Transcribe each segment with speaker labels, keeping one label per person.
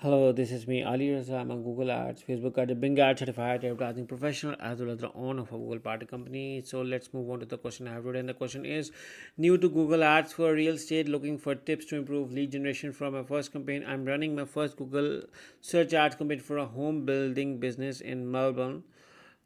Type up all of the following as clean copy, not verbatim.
Speaker 1: Hello, this is me, Ali Raza. I'm a Google Ads, Facebook Ads, Bing Ads certified advertising professional, as well as the owner of a Google Party company. So let's move on to the question I have today. And the question is, new to Google Ads for real estate, looking for tips to improve lead generation from my first campaign. I'm running my first Google search ads campaign for a home building business in Melbourne,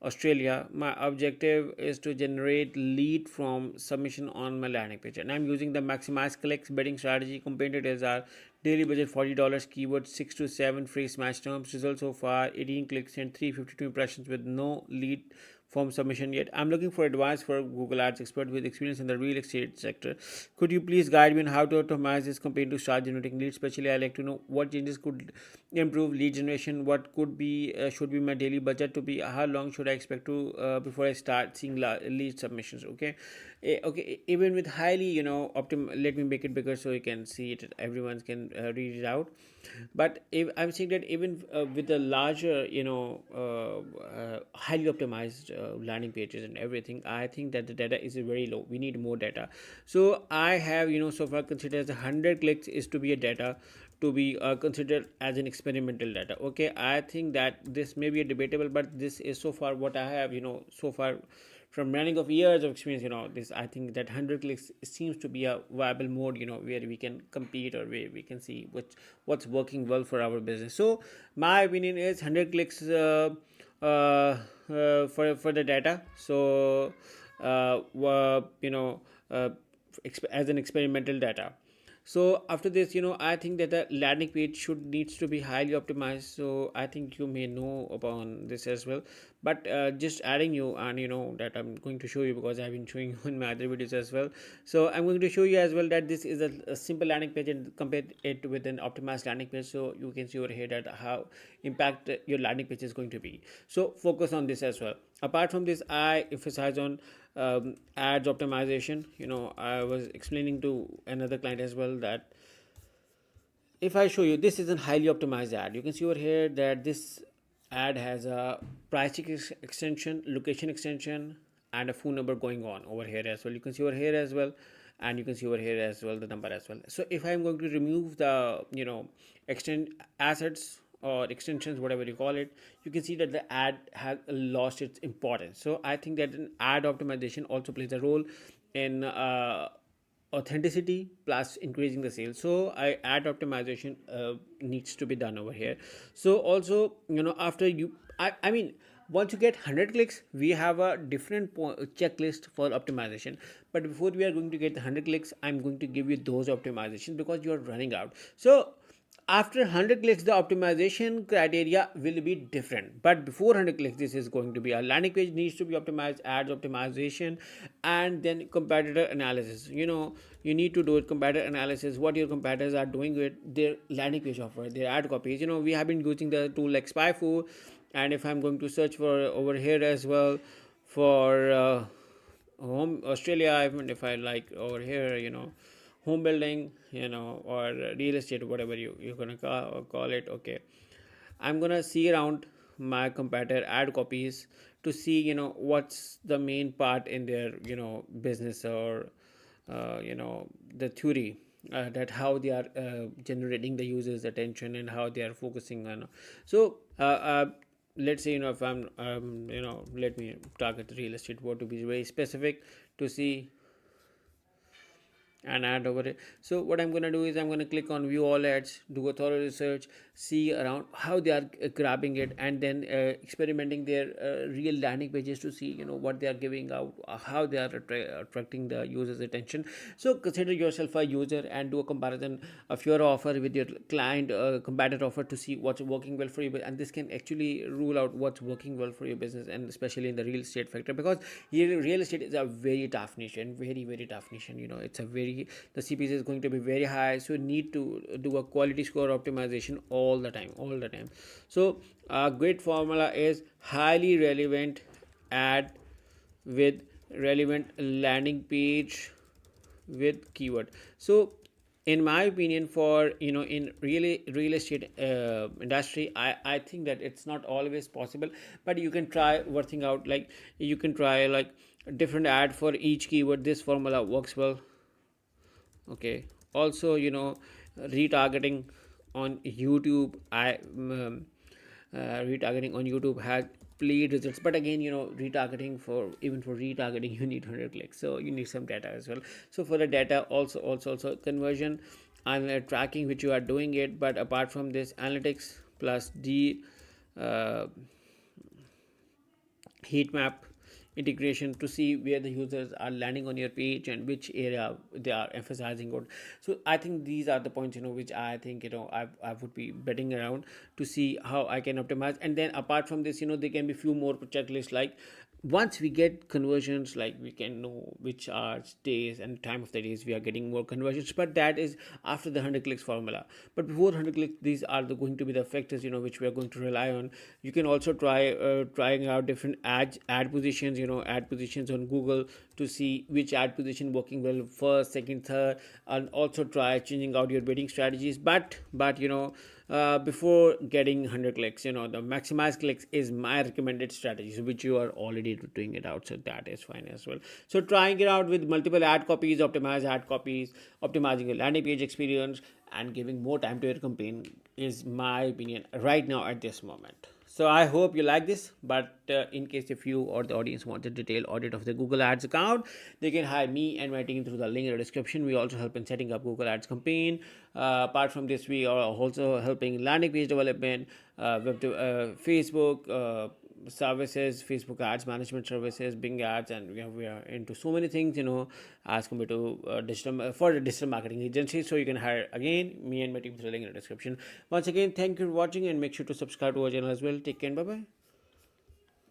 Speaker 1: Australia. My objective is to generate lead from submission on my landing page, and I'm using the maximize clicks bidding strategy. Competitors are daily budget $40, keyword 6 to 7 free smash terms. Results so far 18 clicks and 352 impressions with no lead form submission yet. I'm looking for advice for Google Ads expert with experience in the real estate sector. Could you please guide me on how to optimize this campaign to start generating leads? Especially, I like to know what changes could improve lead generation. What could be should be my daily budget to be? How long should I expect to before I start seeing lead submissions? Okay, okay. Even with highly let me make it bigger so you can see it. Everyone can read it out. But if I'm saying that even with the larger highly optimized landing pages and everything, I think that the data is very low. We need more data. So I have so far considered as 100 clicks is to be a data to be considered as an experimental data. Okay, I think that this may be a debatable, but this is so far what I have so far from running of years of experience. This, I think that 100 clicks seems to be a viable mode, where we can compete or where we can see what's working well for our business. So my opinion is 100 clicks for the data. So as an experimental data. So after this, I think that the landing page should needs to be highly optimized. So I think you may know upon this as well, but just adding you, and that I'm going to show you because I've been showing you in my other videos as well. So I'm going to show you as well that this is a simple landing page and compare it with an optimized landing page, so you can see over here that how impact your landing page is going to be. So focus on this as well. Apart from this, I emphasize on ads optimization. I was explaining to another client as well that if I show you, this is a highly optimized ad. You can see over here that this ad has a pricing extension, location extension, and a phone number going on over here as well. You can see over here as well, and you can see over here as well the number as well. So if I'm going to remove the extend assets or extensions, whatever you call it, you can see that the ad has lost its importance. So I think that an ad optimization also plays a role in authenticity plus increasing the sales. So I ad optimization needs to be done over here. So also, after you I mean, once you get 100 clicks, we have a different checklist for optimization. But before we are going to get the 100 clicks, I'm going to give you those optimizations because you are running out. So after 100 clicks, the optimization criteria will be different. But before 100 clicks, this is going to be a landing page needs to be optimized, ads optimization, and then competitor analysis. You need to do it competitor analysis, what your competitors are doing with their landing page offer, their ad copies. We have been using the tool like Spyfoo, and if I'm going to search for over here as well for home Australia, even if I like over here, home building, or real estate, whatever you're gonna call it. Okay, I'm gonna see around my competitor ad copies to see what's the main part in their business, or the theory, that how they are generating the users attention and how they are focusing on. So let's say, if I'm let me target real estate, what to be very specific to see and add over it. So what I'm going to do is I'm going to click on view all ads, do a thorough research, see around how they are grabbing it, and then experimenting their real landing pages to see what they are giving out, how they are attracting the users attention. So consider yourself a user and do a comparison of your offer with your client competitor offer to see what's working well for you. And this can actually rule out what's working well for your business, and especially in the real estate factor, because here real estate is a very tough niche and very very tough niche. And it's a very, the CPC is going to be very high, so you need to do a quality score optimization all the time. So a great formula is highly relevant ad with relevant landing page with keyword. So in my opinion, for in real estate industry, I think that it's not always possible, but you can try working out, like you can try like different ad for each keyword. This formula works well. Okay, also retargeting on YouTube, retargeting on YouTube has played results. But again, retargeting, for even for retargeting, you need 100 clicks, so you need some data as well. So for the data, also conversion and tracking, which you are doing it. But apart from this, analytics plus the uh, heat map integration to see where the users are landing on your page and which area they are emphasizing on. So I think these are the points, which I think, I would be betting around to see how I can optimize. And then apart from this, there can be few more checklists, like once we get conversions, like we can know which are days and time of the days we are getting more conversions. But that is after the 100 clicks formula. But before 100 clicks, these are going to be the factors, which we are going to rely on. You can also trying out different ad positions, ad positions on Google, to see which ad position working well first, second, third. And also try changing out your bidding strategies. But before getting 100 clicks, the maximize clicks is my recommended strategy, so which you are already doing it out, so that is fine as well. So trying it out with multiple ad copies, optimize ad copies, optimizing your landing page experience, and giving more time to your campaign is my opinion right now at this moment. So I hope you like this. But in case if you or the audience wants a detailed audit of the Google Ads account, they can hire me and my team through the link in the description. We also help in setting up Google Ads campaign. Apart from this, we are also helping landing page development, Facebook services, Facebook ads management services, Bing ads, and we are into so many things, as compared to digital for the digital marketing agency. So you can hire again me and my team through the link in the description. Once again, thank you for watching, and make sure to subscribe to our channel as well. Take care, bye bye.